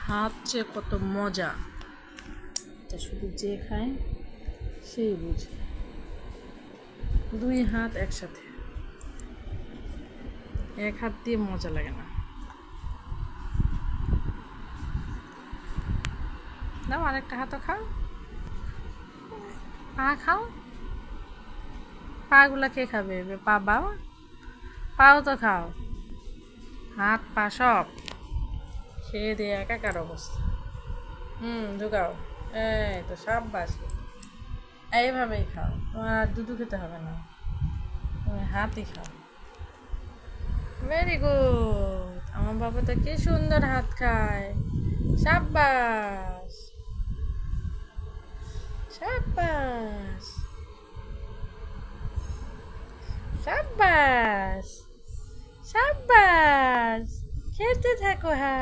হাত যে কত মজা, এটা শুধু যে খায় সেই বুঝে। দুই হাত একসাথে, এক হাত দিয়ে মজা লাগে না। দাও আরেকটা হাতও খাও, পা খাও। পাগুলা কে খাবে? পা বাবা, পাও তো খাও। হাত পা সব খেয়ে দিয়ে একাকার অবস্থা। ঢুকাও। এই তো সব বাস, এইভাবেই খাও। তোমার আর দুধু খেতে হবে না, তুমি হাতই খাও। ভেরি গুড, আমার বাবা তো কি সুন্দর হাত খায়। সাব্বাস সাব্বাস সাব্বাস সাব্বাস, খেতে থাকো। হ্যাঁ।